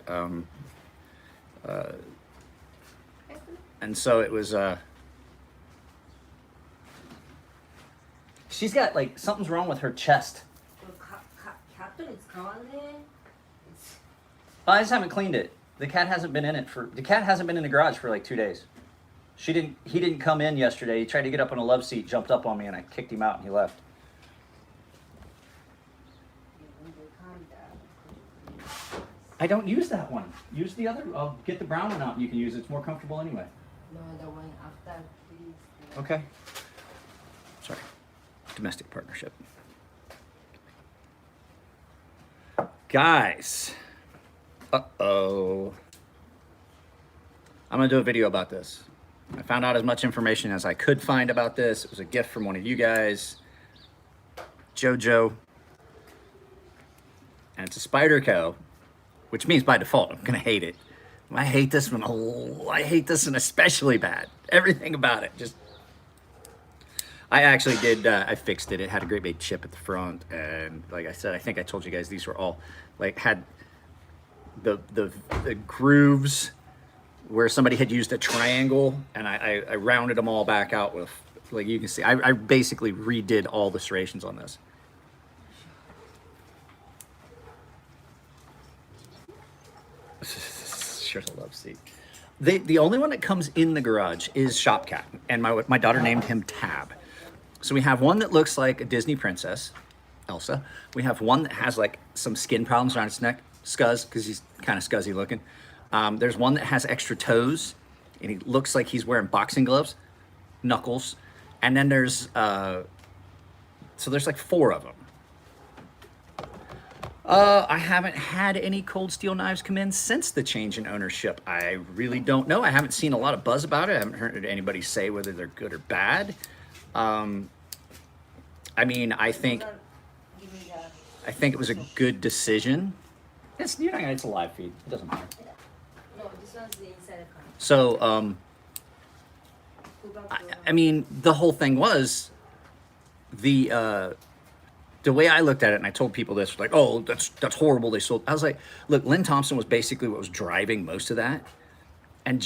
S1: And so it was. She's got like something's wrong with her chest. I just haven't cleaned it. The cat hasn't been in it for. The cat hasn't been in the garage for like 2 days. He didn't come in yesterday. He tried to get up on a love seat, jumped up on me, and I kicked him out, and he left. I don't use that one. Use the other. I'll get the brown one out and you can use it. It's more comfortable anyway.
S2: No, the one after, please.
S1: Okay. Sorry. Domestic partnership. Guys. Uh-oh. I'm going to do a video about this. I found out as much information as I could find about this. It was a gift from one of you guys. Jojo. And it's a Spyderco, which means by default I'm gonna hate it. I hate this one. I hate this one especially bad. Everything about it. Just. I actually did. I fixed it. It had a great big chip at the front, and like I said, I think I told you guys these were all like had the grooves where somebody had used a triangle, and I rounded them all back out with, like you can see, I basically redid all the serrations on this. Sure, I love seat. The only one that comes in the garage is Shop Cat, and my daughter named him Tab. So we have one that looks like a Disney princess, Elsa. We have one that has like some skin problems around his neck, scuzz, because he's kind of scuzzy looking. There's one that has extra toes, and he looks like he's wearing boxing gloves, knuckles. And then there's, so there's like 4 of them. I haven't had any Cold Steel knives come in since the change in ownership. I really don't know. I haven't seen a lot of buzz about it. I haven't heard anybody say whether they're good or bad. I mean, I think it was a good decision. It's, it's a live feed. It doesn't matter.
S2: No, this one's the inside account.
S1: So, I mean, the whole thing was the way I looked at it, and I told people this, like, oh, that's horrible. They sold. I was like, look, Lynn Thompson was basically what was driving most of that, and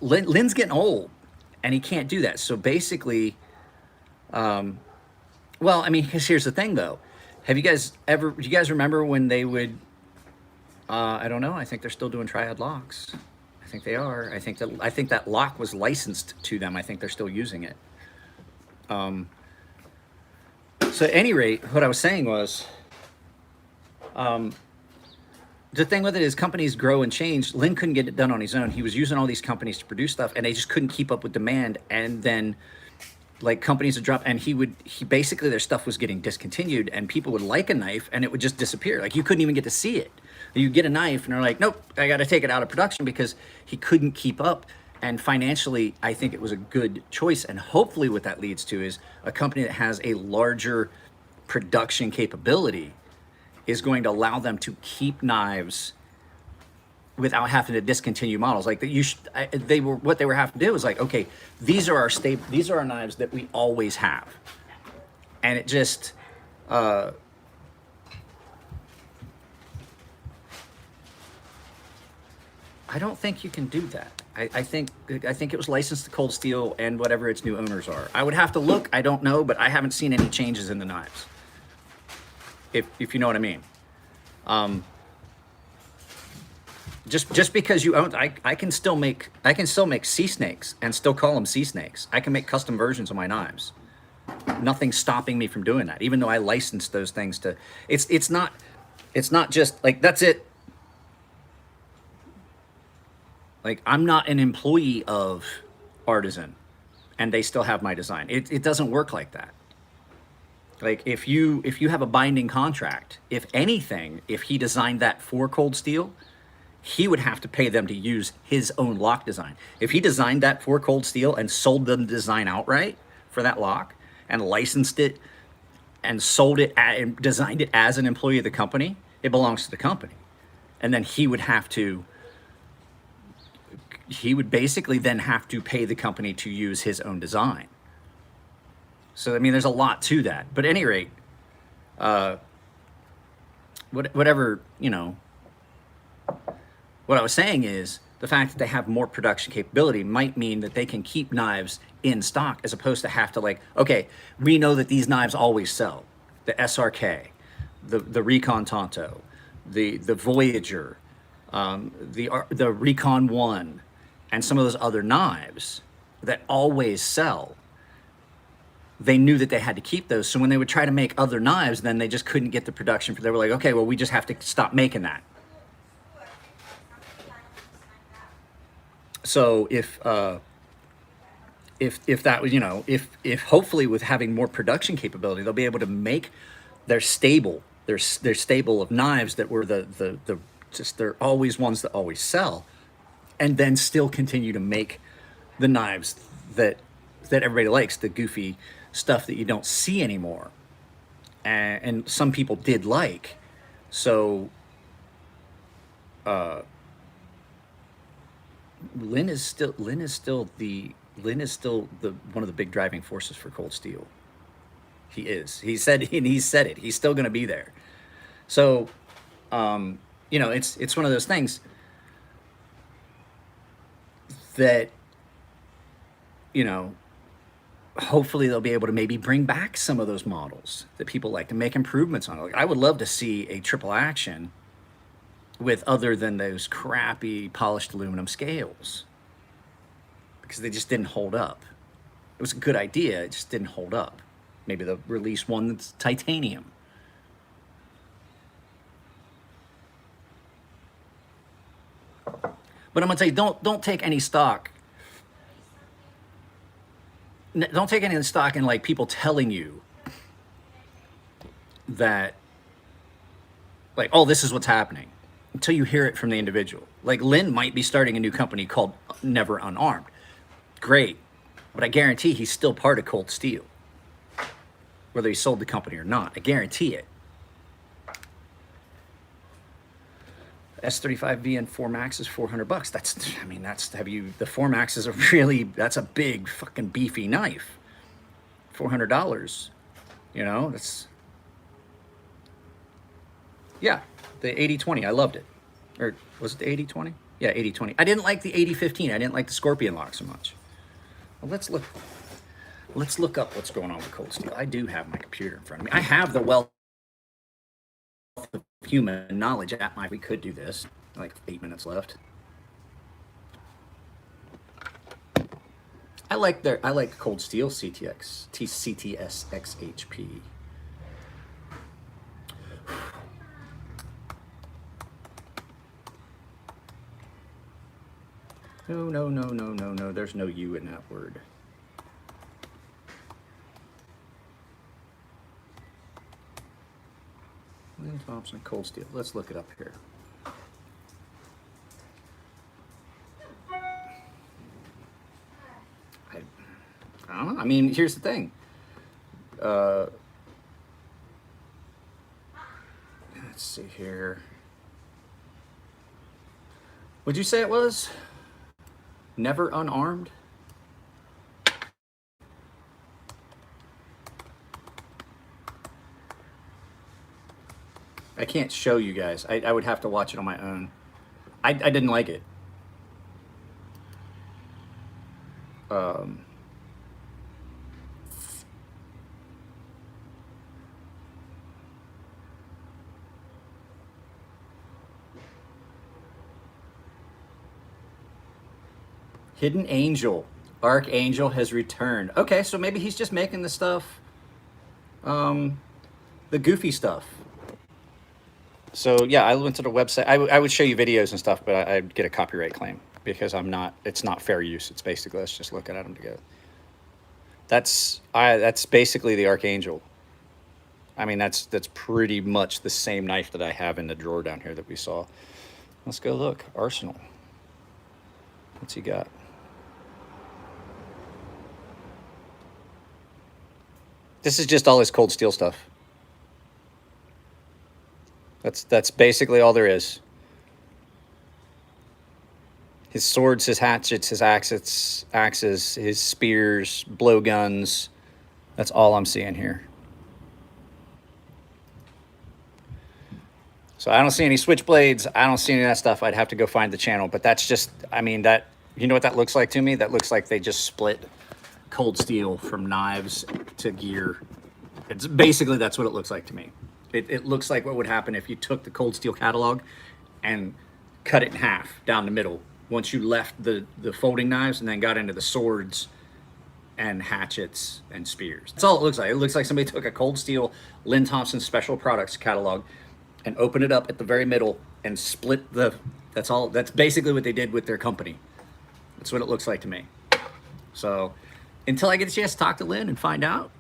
S1: Lynn's getting old, and he can't do that. So basically, well, I mean, because here's the thing, though. Do you guys remember when they would? I don't know. I think they're still doing triad locks. I think they are. I think that lock was licensed to them. I think they're still using it. So at any rate, what I was saying was, the thing with it is companies grow and change. Lynn couldn't get it done on his own. He was using all these companies to produce stuff, and they just couldn't keep up with demand. And then, like, companies would drop, and he basically, their stuff was getting discontinued, and people would like a knife, and it would just disappear. Like, you couldn't even get to see it. You get a knife, and they're like, nope, I got to take it out of production because he couldn't keep up. And financially, I think it was a good choice. And hopefully what that leads to is a company that has a larger production capability is going to allow them to keep knives without having to discontinue models. Like what they were having to do is like, okay, these are our knives that we always have. And it just, I don't think you can do that. I think it was licensed to Cold Steel and whatever its new owners are. I would have to look. I don't know, but I haven't seen any changes in the knives. If you know what I mean. Just because you own, I can still make sea snakes and still call them sea snakes. I can make custom versions of my knives. Nothing's stopping me from doing that, even though I licensed those things to. It's not just like that's it. Like, I'm not an employee of Artisan, and they still have my design. It doesn't work like that. Like, if you have a binding contract, if anything, if he designed that for Cold Steel, he would have to pay them to use his own lock design. If he designed that for Cold Steel and sold them the design outright for that lock and licensed it and sold it and designed it as an employee of the company, it belongs to the company. And then he would basically then have to pay the company to use his own design. So, I mean, there's a lot to that. But at any rate, whatever, you know, what I was saying is the fact that they have more production capability might mean that they can keep knives in stock as opposed to have to, like, okay, we know that these knives always sell. The SRK, the Recon Tonto, the Voyager, the Recon 1, and some of those other knives that always sell. They knew that they had to keep those. So when they would try to make other knives, then they just couldn't get the production. They were like, okay, well, we just have to stop making that. So if that was, you know, if hopefully with having more production capability, they'll be able to make their stable of knives that were they're always ones that always sell, and then still continue to make the knives that everybody likes, the goofy stuff that you don't see anymore, and some people did like. So Lynn is still one of the big driving forces for Cold Steel. He is. He said it. He's still going to be there. So, you know, it's one of those things that, you know, hopefully they'll be able to maybe bring back some of those models that people like to make improvements on. Like, I would love to see a triple action with other than those crappy polished aluminum scales, because they just didn't hold up. It was a good idea, it just didn't hold up. Maybe they'll release one that's titanium. But I'm gonna tell you, don't take any stock. Don't take any stock in, like, people telling you that, like, oh, this is what's happening, until you hear it from the individual. Like, Lynn might be starting a new company called Never Unarmed. Great. But I guarantee he's still part of Cold Steel, whether he sold the company or not. I guarantee it. S35V and 4 Max is $400. The 4 Max is that's a big fucking beefy knife. $400, you know, yeah, the 80-20, I loved it. Or was it the 80-20? Yeah, 80-20. I didn't like the 80-15. I didn't like the Scorpion lock so much. Well, let's look up what's going on with Cold Steel. I do have my computer in front of me. I have the wealth of human knowledge at my, we could do this. Like 8 minutes left. I like Cold Steel CTS XHP. No, there's no U in that word. William Thompson, Cold Steel. Let's look it up here. I don't know. I mean, here's the thing. Let's see here. What'd you say it was? Never Unarmed? I can't show you guys. I would have to watch it on my own. I didn't like it. Hidden Angel. Archangel has returned. Okay, so maybe he's just making the stuff, the goofy stuff. So yeah, I went to the website. I would show you videos and stuff, but I'd get a copyright claim. because it's not fair use. It's basically, let's just look at them together. That's basically the Archangel. I mean, that's pretty much the same knife that I have in the drawer down here that we saw. Let's go look. Arsenal. What's he got? This is just all his cold steel stuff. That's basically all there is. His swords, his hatchets, his axes, his spears, blowguns. That's all I'm seeing here. So I don't see any switchblades. I don't see any of that stuff. I'd have to go find the channel. But that's just, I mean, that, you know what that looks like to me? That looks like they just split cold steel from knives to gear. It's basically, that's what it looks like to me. It looks like what would happen if you took the cold steel catalog and cut it in half down the middle. Once you left the folding knives and then got into the swords and hatchets and spears. That's all it looks like. It looks like somebody took a cold steel Lynn Thompson Special Products catalog and opened it up at the very middle and split that's all. That's basically what they did with their company. That's what it looks like to me. So until I get a chance to talk to Lynn and find out,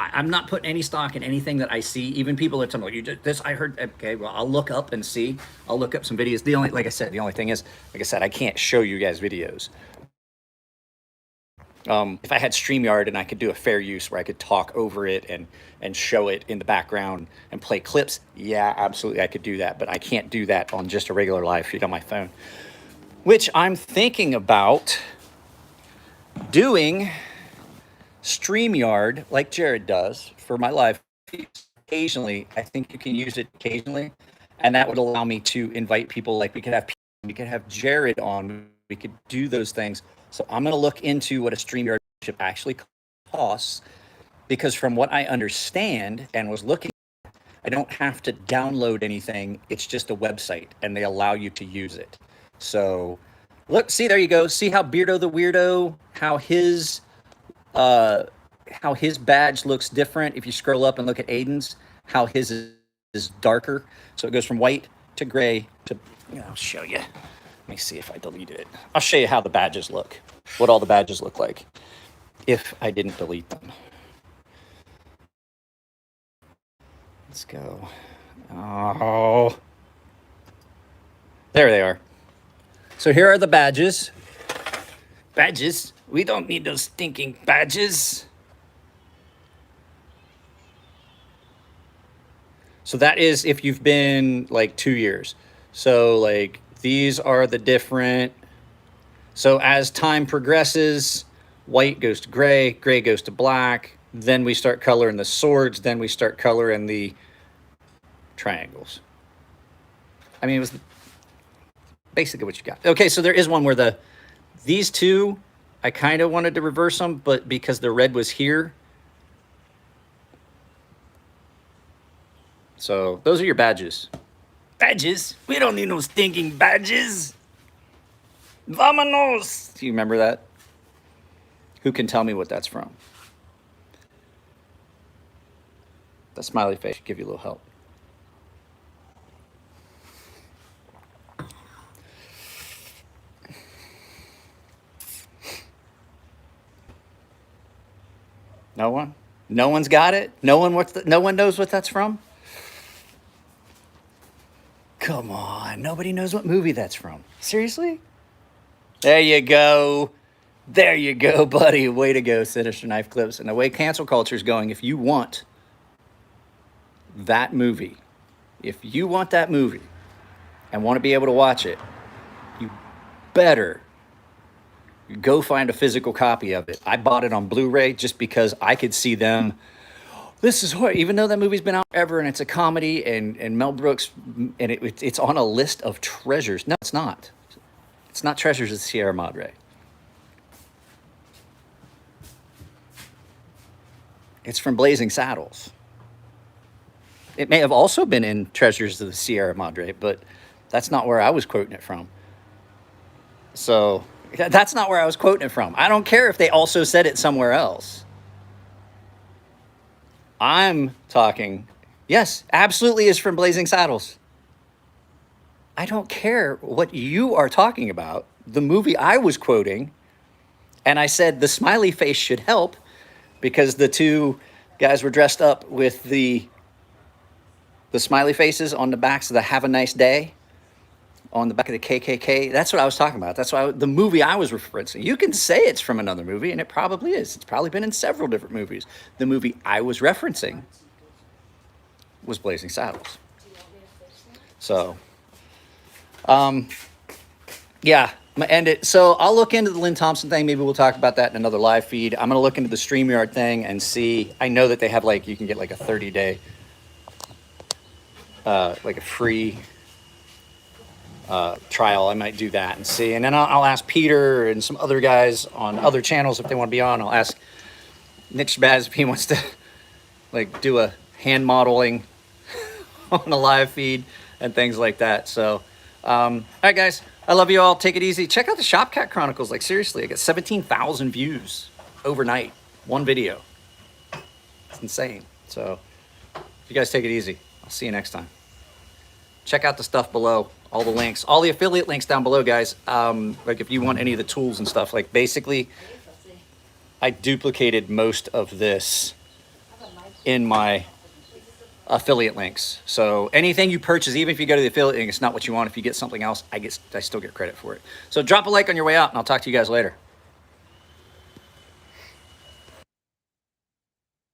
S1: I'm not putting any stock in anything that I see. Even people that tell me, this, I heard, okay, well, I'll look up and see. I'll look up some videos. Like I said, the only thing is, like I said, I can't show you guys videos. If I had StreamYard and I could do a fair use where I could talk over it and show it in the background and play clips, yeah, absolutely, I could do that. But I can't do that on just a regular live feed on my phone, which I'm thinking about doing StreamYard like Jared does for my live feeds. Occasionally, I think you can use it occasionally, and that would allow me to invite people. Like we could have Jared on. We could do those things. So I'm going to look into what a StreamYard membership actually costs, because from what I understand and was looking, I don't have to download anything. It's just a website, and they allow you to use it. So look, see, there you go. See how Beardo the Weirdo, how his badge looks different. If you scroll up and look at Aiden's, how his is darker. So it goes from white to gray to, I'll show you. Let me see if I deleted it. I'll show you how the badges look, what all the badges look like if I didn't delete them. Let's go. Oh, there they are. So here are the badges. Badges. We don't need those stinking badges. So that is if you've been like 2 years. So like these are the different. So as time progresses, white goes to gray, gray goes to black. Then we start coloring the swords. Then we start coloring the triangles. I mean, it was basically what you got. Okay, so there is one where these two, I kind of wanted to reverse them, but because the red was here. So those are your badges. Badges? We don't need no stinking badges. Vámonos. Do you remember that? Who can tell me what that's from? The smiley face should give you a little help. No one? No one's got it? No one knows what that's from? Come on, nobody knows what movie that's from. Seriously? There you go. There you go, buddy. Way to go, Sinister Knife Clips. And the way cancel culture is going, if you want that movie, and want to be able to watch it, you better go find a physical copy of it. I bought it on Blu-ray just because I could see them. This is horrible. Even though that movie's been out forever and it's a comedy and Mel Brooks, and it's on a list of treasures. No, it's not. It's not Treasures of the Sierra Madre. It's from Blazing Saddles. It may have also been in Treasures of the Sierra Madre, but that's not where I was quoting it from. So that's not where I was quoting it from. I don't care if they also said it somewhere else. I'm talking, yes, absolutely is from Blazing Saddles. I don't care what you are talking about. The movie I was quoting, and I said the smiley face should help because the two guys were dressed up with the smiley faces on the backs of the Have a Nice Day on the back of the KKK. That's what I was talking about. That's why the movie I was referencing. You can say it's from another movie, and it probably is. It's probably been in several different movies. The movie I was referencing was Blazing Saddles. So, yeah, I'm gonna end it. So I'll look into the Lynn Thompson thing. Maybe we'll talk about that in another live feed. I'm gonna look into the StreamYard thing and see. I know that they have like, you can get like a 30-day, like a free trial. I might do that and see. And then I'll ask Peter and some other guys on other channels if they want to be on. I'll ask Nick Shabazz if he wants to like do a hand modeling on a live feed and things like that. So, all right, guys, I love you all. Take it easy. Check out the Shopcat Chronicles. Like, seriously, I got 17,000 views overnight. One video. It's insane. So, you guys take it easy. I'll see you next time. Check out the stuff below. All the links, all the affiliate links down below, guys. Like, if you want any of the tools and stuff, like, basically, I duplicated most of this in my affiliate links. So anything you purchase, even if you go to the affiliate link, it's not what you want. If you get something else, I still get credit for it. So drop a like on your way out, and I'll talk to you guys later.